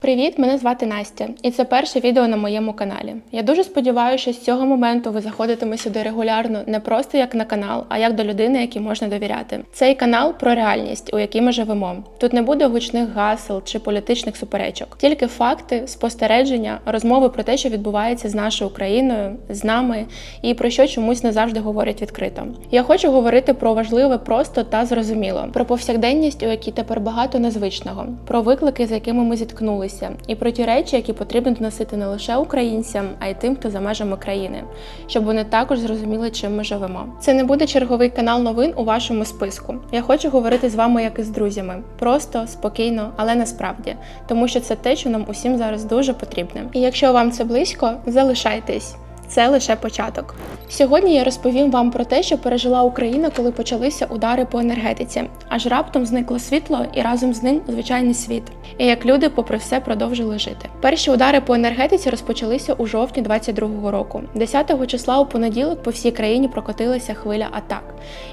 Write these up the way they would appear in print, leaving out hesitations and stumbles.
привіт! Мене звати Настя, і це перше відео на моєму каналі. Я дуже сподіваюся, що з цього моменту ви заходитиме сюди регулярно не просто як на канал, а як до людини, якій можна довіряти. Цей канал про реальність, у якій ми живемо. Тут не буде гучних гасел чи політичних суперечок. Тільки факти, спостереження, розмови про те, що відбувається з нашою Україною, з нами, і про що чомусь не завжди говорять відкрито. Я хочу говорити про важливе просто та зрозуміло, про повсякденність, у якій тепер багато незвичного, про виклики, з якими ми зіткнулися, і про ті речі, які потрібно доносити не лише українцям, а й тим, хто за межами країни, щоб вони також зрозуміли, чим ми живемо. Це не буде черговий канал новин у вашому списку. Я хочу говорити з вами як із друзями. Просто, спокійно, але насправді. Тому що це те, що нам усім зараз дуже потрібне. І якщо вам це близько, залишайтесь. Це лише початок. Сьогодні я розповім вам про те, що пережила Україна, коли почалися удари по енергетиці. Аж раптом зникло світло і разом з ним звичайний світ. І як люди, попри все, продовжили жити. Перші удари по енергетиці розпочалися у жовтні 22-го року. 10-го числа у понеділок по всій країні прокотилася хвиля атак.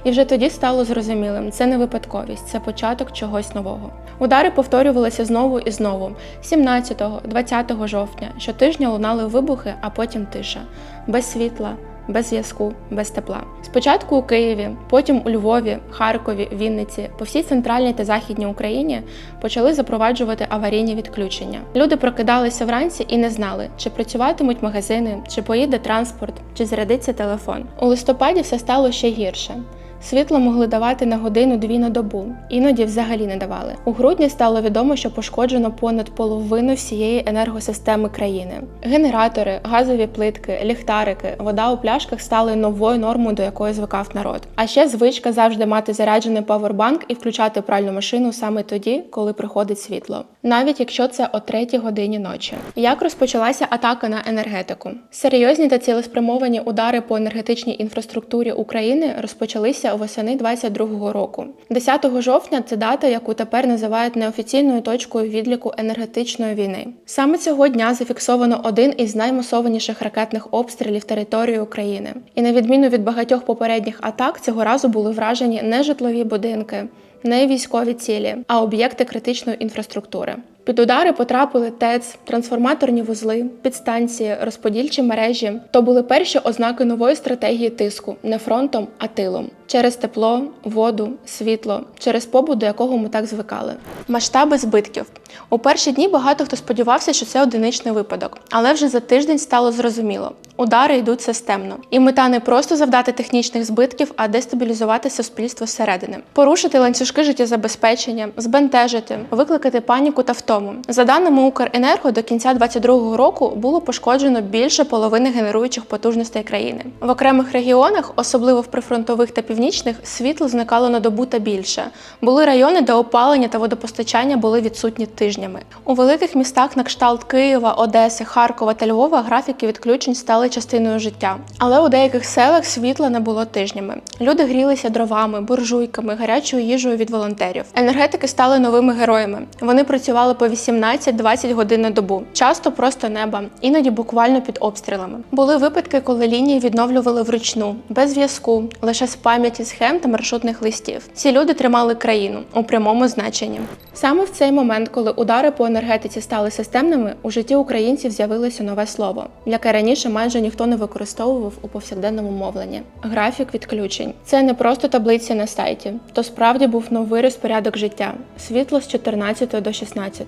І вже тоді стало зрозумілим, це не випадковість, це початок чогось нового. Удари повторювалися знову і знову. 17-го, 20 жовтня, щотижня лунали вибухи, а потім тиша. Без світла, без зв'язку, без тепла. Спочатку у Києві, потім у Львові, Харкові, Вінниці, по всій центральній та західній Україні почали запроваджувати аварійні відключення. Люди прокидалися вранці і не знали, чи працюватимуть магазини, чи поїде транспорт, чи зарядиться телефон. У листопаді все стало ще гірше. Світло могли давати на годину-дві на добу, іноді взагалі не давали. У грудні стало відомо, що пошкоджено понад половину всієї енергосистеми країни. Генератори, газові плитки, ліхтарики, вода у пляшках стали новою нормою, до якої звикав народ. А ще звичка завжди мати заряджений павербанк і включати пральну машину саме тоді, коли приходить світло. Навіть якщо це о 3-й годині ночі. Як розпочалася атака на енергетику? Серйозні та цілеспрямовані удари по енергетичній інфраструктурі України розпочалися восени 22-го року. 10 жовтня – це дата, яку тепер називають неофіційною точкою відліку енергетичної війни. Саме цього дня зафіксовано один із наймасованіших ракетних обстрілів території України. І на відміну від багатьох попередніх атак, цього разу були вражені не житлові будинки, не військові цілі, а об'єкти критичної інфраструктури. Під удари потрапили ТЕЦ, трансформаторні вузли, підстанції, розподільчі мережі. То були перші ознаки нової стратегії тиску – не фронтом, а тилом. Через тепло, воду, світло, через побут, до якого ми так звикали. Масштаби збитків. У перші дні багато хто сподівався, що це одиничний випадок. Але вже за тиждень стало зрозуміло – удари йдуть системно. І мета не просто завдати технічних збитків, а дестабілізувати суспільство зсередини. Порушити ланцюжки життєзабезпечення, збентежити, викликати паніку та втому. За даними Укренерго, до кінця 2022 року було пошкоджено більше половини генеруючих потужностей країни. В окремих регіонах, особливо в прифронтових та північних, світло зникало на добу та більше. Були райони, де опалення та водопостачання були відсутні тижнями. У великих містах на кшталт Києва, Одеси, Харкова та Львова графіки відключень стали частиною життя. Але у деяких селах світла не було тижнями. Люди грілися дровами, буржуйками, гарячою їжею від волонтерів. Енергетики стали новими героями. Вони працювали по 18-20 годин на добу. Часто просто неба, іноді буквально під обстрілами. Були випадки, коли лінії відновлювали вручну, без зв'язку, лише з пам'яті схем та маршрутних листів. Ці люди тримали країну у прямому значенні. Саме в цей момент, коли удари по енергетиці стали системними, у житті українців з'явилося нове слово, яке раніше майже ніхто не використовував у повсякденному мовленні. Графік відключень. Це не просто таблиці на сайті. То справді був новий розпорядок життя. Світло з 14 до 16.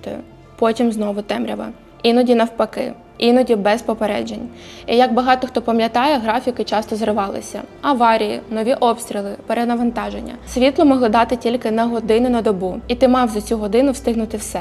Потім знову темрява. Іноді навпаки. Іноді без попереджень. І як багато хто пам'ятає, графіки часто зривалися. Аварії, нові обстріли, перенавантаження. Світло могли дати тільки на годину на добу. І ти мав за цю годину встигнути все.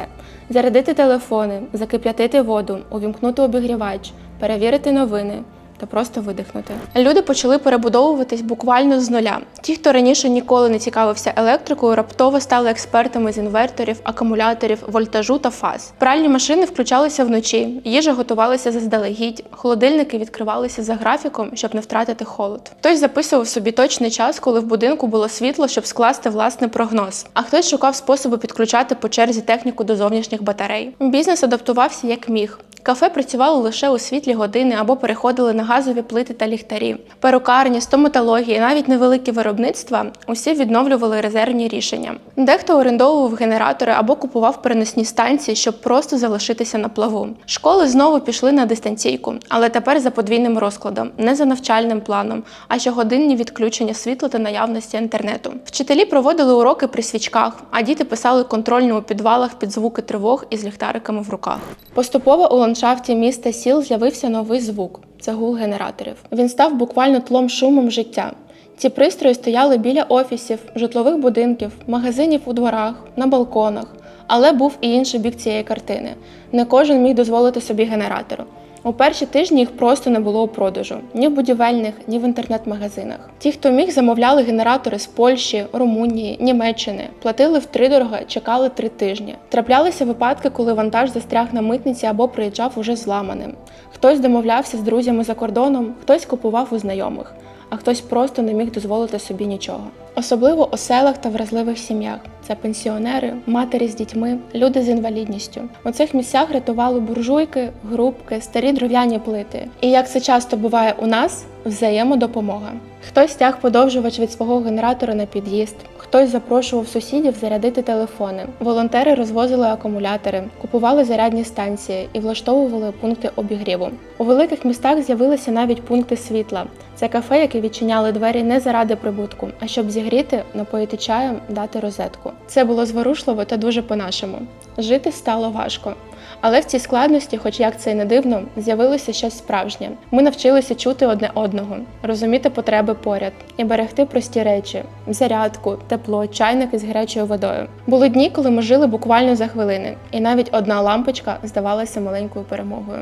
Зарядити телефони, закип'ятити воду, увімкнути обігрівач, перевірити новини та просто видихнути. Люди почали перебудовуватись буквально з нуля. Ті, хто раніше ніколи не цікавився електрикою, раптово стали експертами з інверторів, акумуляторів, вольтажу та фаз. Пральні машини включалися вночі, їжа готувалася заздалегідь, холодильники відкривалися за графіком, щоб не втратити холод. Хтось записував собі точний час, коли в будинку було світло, щоб скласти власний прогноз, а хтось шукав способи підключати по черзі техніку до зовнішніх батарей. Бізнес адаптувався як міг. Кафе працювало лише у світлі години або переходили на газові плити та ліхтарі. Перукарні, стоматології, навіть невеликі виробництва – усі відновлювали резервні рішення. Дехто орендовував генератори або купував переносні станції, щоб просто залишитися на плаву. Школи знову пішли на дистанційку, але тепер за подвійним розкладом, не за навчальним планом, а щогодинні відключення світла та наявності інтернету. Вчителі проводили уроки при свічках, а діти писали контрольні у підвалах під звуки тривог із ліхтариками в руках. Поступово у ландшафті міста сіл з'явився новий звук – це гул генераторів. Він став буквально тлом шумом життя. Ці пристрої стояли біля офісів, житлових будинків, магазинів у дворах, на балконах. Але був і інший бік цієї картини. Не кожен міг дозволити собі генератор. У перші тижні їх просто не було у продажу. Ні в будівельних, ні в інтернет-магазинах. Ті, хто міг, замовляли генератори з Польщі, Румунії, Німеччини. Платили втридорога, чекали 3 тижні. Траплялися випадки, коли вантаж застряг на митниці або приїжджав уже зламаним. Хтось домовлявся з друзями за кордоном, хтось купував у знайомих, а хтось просто не міг дозволити собі нічого. Особливо у селах та вразливих сім'ях. Це пенсіонери, матері з дітьми, люди з інвалідністю. У цих місцях рятували буржуйки, грубки, старі дерев'яні плити. І як це часто буває у нас, взаємодопомога. Хтось тяг подовжувач від свого генератора на під'їзд, хтось запрошував сусідів зарядити телефони. Волонтери розвозили акумулятори, купували зарядні станції і влаштовували пункти обігріву. У великих містах з'явилися навіть пункти світла. Це кафе, які відчиняли двері не заради прибутку, а щоб зігріти, напоїти чаєм, дати розетку. Це було зворушливо та дуже по-нашому. Жити стало важко. Але в цій складності, хоч як це й не дивно, з'явилося щось справжнє. Ми навчилися чути одне одного, розуміти потреби поряд і берегти прості речі – зарядку, тепло, чайник із гарячою водою. Були дні, коли ми жили буквально за хвилини, і навіть одна лампочка здавалася маленькою перемогою.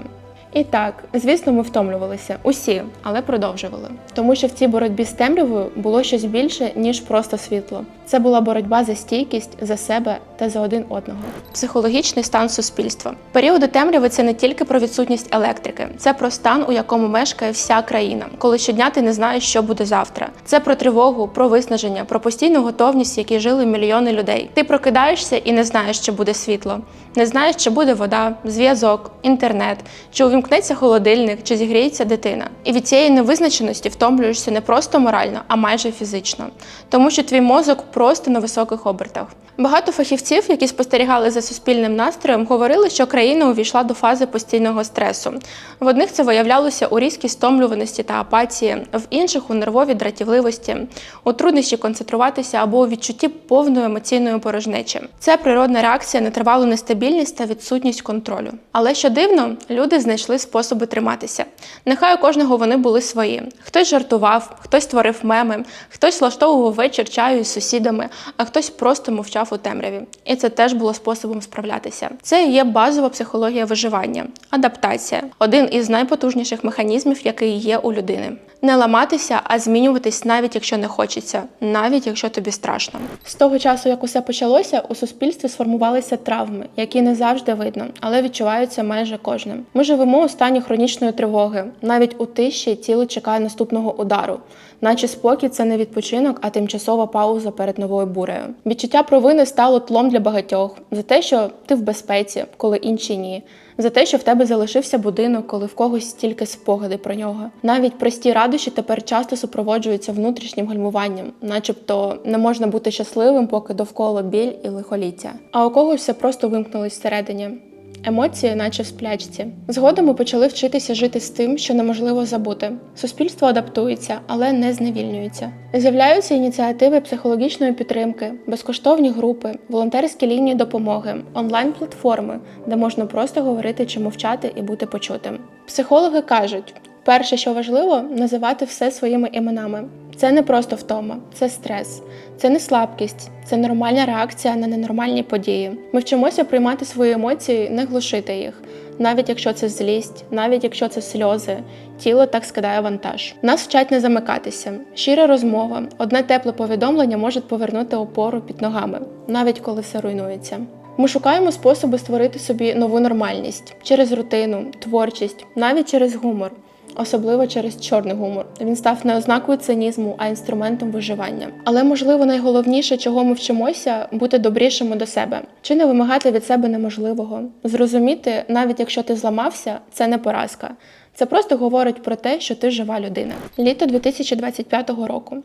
І так, звісно, ми втомлювалися. Усі, але продовжували. Тому що в цій боротьбі з темрявою було щось більше, ніж просто світло. Це була боротьба за стійкість, за себе та за один одного. Психологічний стан суспільства. Періоди темряви – це не тільки про відсутність електрики. Це про стан, у якому мешкає вся країна, коли щодня ти не знаєш, що буде завтра. Це про тривогу, про виснаження, про постійну готовність, в якій жили мільйони людей. Ти прокидаєшся і не знаєш, чи буде світло. Не знаєш, чи буде вода, зв'язок, інтернет, чи увімкнеться холодильник, чи зігріється дитина. І від цієї невизначеності втомлюєшся не просто морально, а майже фізично. Тому що твій мозок просто на високих обертах. Багато фахівців, які спостерігали за суспільним настроєм, говорили, що країна увійшла до фази постійного стресу. В одних це виявлялося у різкій стомлюваності та апатії, в інших – у нервовій дратівливості, у труднощі концентруватися або у відчутті повної емоційної порожнечі. Це природна реакція на тривалу нестабільність та відсутність контролю. Але що дивно, люди знайшли способи триматися. Нехай у кожного вони були свої. Хтось жартував, хтось створив меми, хтось влаштовував вечір чаю із сусідами, а хтось просто мовчав у темряві. І це теж було способом справлятися. Це і є базова психологія виживання – адаптація. Один із найпотужніших механізмів, який є у людини. Не ламатися, а змінюватись навіть якщо не хочеться, навіть якщо тобі страшно. З того часу, як усе почалося, у суспільстві сформувалися травми, які не завжди видно, але відчуваються майже кожним. Ми живемо у стані хронічної тривоги. Навіть у тиші тіло чекає наступного удару. Наче спокій – це не відпочинок, а тимчасова пауза перед новою бурею. Відчуття провини стало тлом для багатьох. За те, що ти в безпеці, коли інші ні. За те, що в тебе залишився будинок, коли в когось стільки спогади про нього. Навіть прості радощі тепер часто супроводжуються внутрішнім гальмуванням, начебто не можна бути щасливим, поки довкола біль і лихоліття. А у когось все просто вимкнулось всередині. Емоції, наче в сплячці. Згодом ми почали вчитися жити з тим, що неможливо забути. Суспільство адаптується, але не зневільнюється. З'являються ініціативи психологічної підтримки, безкоштовні групи, волонтерські лінії допомоги, онлайн-платформи, де можна просто говорити чи мовчати і бути почутим. Психологи кажуть, перше, що важливо – називати все своїми іменами. Це не просто втома, це стрес, це не слабкість, це нормальна реакція на ненормальні події. Ми вчимося приймати свої емоції, не глушити їх. Навіть якщо це злість, навіть якщо це сльози, тіло так скидає вантаж. Нас вчать не замикатися. Щира розмова, одне тепле повідомлення може повернути опору під ногами, навіть коли все руйнується. Ми шукаємо способи створити собі нову нормальність через рутину, творчість, навіть через гумор. особливо через чорний гумор. Він став не ознакою цинізму, а інструментом виживання. Але, можливо, найголовніше, чого ми вчимося, бути добрішими до себе. Чи не вимагати від себе неможливого. Зрозуміти, навіть якщо ти зламався, це не поразка. Це просто говорить про те, що ти жива людина. Літо 2025 року.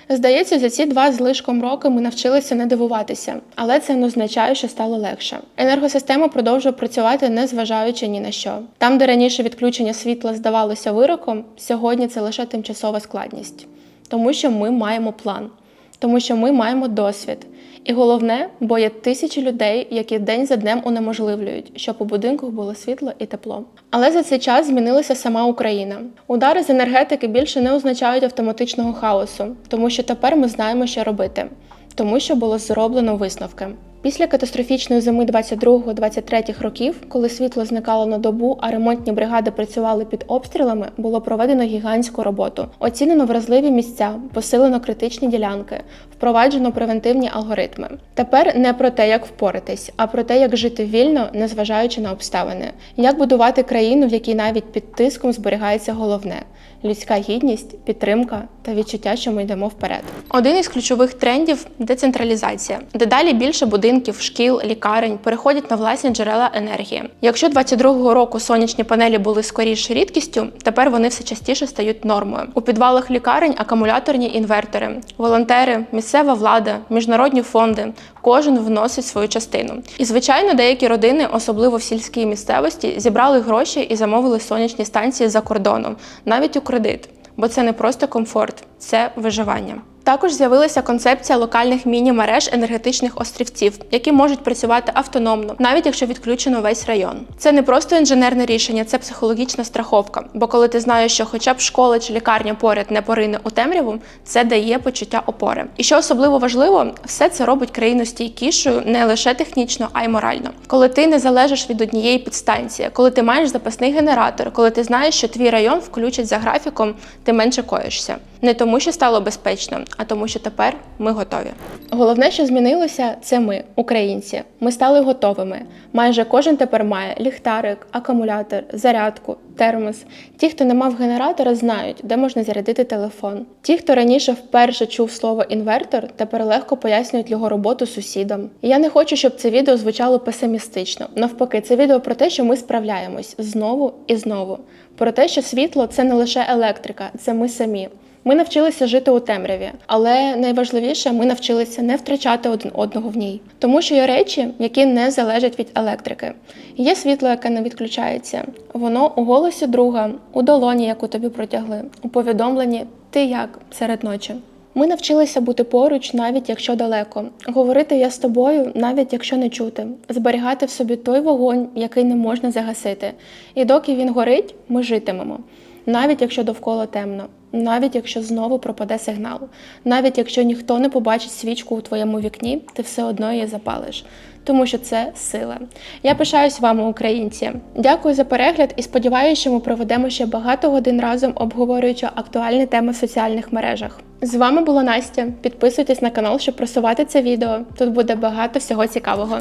Здається, за ці 2 з лишком роки ми навчилися не дивуватися, але це не означає, що стало легше. Енергосистема продовжує працювати, не зважаючи ні на що. Там, де раніше відключення світла здавалося вироком, сьогодні це лише тимчасова складність. Тому що ми маємо план. Тому що ми маємо досвід. І головне, бо є тисячі людей, які день за днем унеможливлюють, щоб у будинках було світло і тепло. Але за цей час змінилася сама Україна. Удари з енергетики більше не означають автоматичного хаосу, тому що тепер ми знаємо, що робити. Тому що було зроблено висновки. Після катастрофічної зими 22-23 років, коли світло зникало на добу, а ремонтні бригади працювали під обстрілами, було проведено гігантську роботу. Оцінено вразливі місця, посилено критичні ділянки, впроваджено превентивні алгоритми. Тепер не про те, як впоратись, а про те, як жити вільно, незважаючи на обставини. Як будувати країну, в якій навіть під тиском зберігається головне – людська гідність, підтримка та відчуття, що ми йдемо вперед. Один із ключових трендів – децентралізація. Дедалі більше будинків, шкіл, лікарень переходять на власні джерела енергії. Якщо 22-го року сонячні панелі були скоріше рідкістю, тепер вони все частіше стають нормою. У підвалах лікарень акумуляторні інвертори, волонтери, місцева влада, міжнародні фонди – кожен вносить свою частину. І, звичайно, деякі родини, особливо в сільській місцевості, зібрали гроші і замовили сонячні станції за кордоном, навіть у кредит. Бо це не просто комфорт, це виживання. Також з'явилася концепція локальних міні-мереж енергетичних острівців, які можуть працювати автономно, навіть якщо відключено весь район. Це не просто інженерне рішення, це психологічна страховка. Бо коли ти знаєш, що хоча б школа чи лікарня поряд не порине у темряву, це дає почуття опори. І що особливо важливо, все це робить країну стійкішою не лише технічно, а й морально. Коли ти не залежиш від однієї підстанції, коли ти маєш запасний генератор, коли ти знаєш, що твій район включать за графіком, ти менше коїшся. Не тому, що стало безпечно, а тому, що тепер ми готові. Головне, що змінилося, це ми, українці. Ми стали готовими. Майже кожен тепер має ліхтарик, акумулятор, зарядку, термос. Ті, хто не мав генератора, знають, де можна зарядити телефон. Ті, хто раніше вперше чув слово «інвертор», тепер легко пояснюють його роботу сусідам. І я не хочу, щоб це відео звучало песимістично. Навпаки, це відео про те, що ми справляємось знову і знову. Про те, що світло – це не лише електрика, це ми самі. Ми навчилися жити у темряві, але найважливіше, ми навчилися не втрачати один одного в ній. Тому що є речі, які не залежать від електрики. Є світло, яке не відключається. Воно у голосі друга, у долоні, яку тобі протягли, у повідомленні «ти як?» серед ночі. Ми навчилися бути поруч, навіть якщо далеко. Говорити «я з тобою», навіть якщо не чути. Зберігати в собі той вогонь, який не можна загасити. І доки він горить, ми житимемо. Навіть якщо довкола темно. Навіть якщо знову пропаде сигнал. Навіть якщо ніхто не побачить свічку у твоєму вікні, ти все одно її запалиш. Тому що це сила. Я пишаюсь вами, українці. Дякую за перегляд і сподіваюся, що ми проведемо ще багато годин разом, обговорюючи актуальні теми в соціальних мережах. З вами була Настя. Підписуйтесь на канал, щоб просувати це відео. Тут буде багато всього цікавого.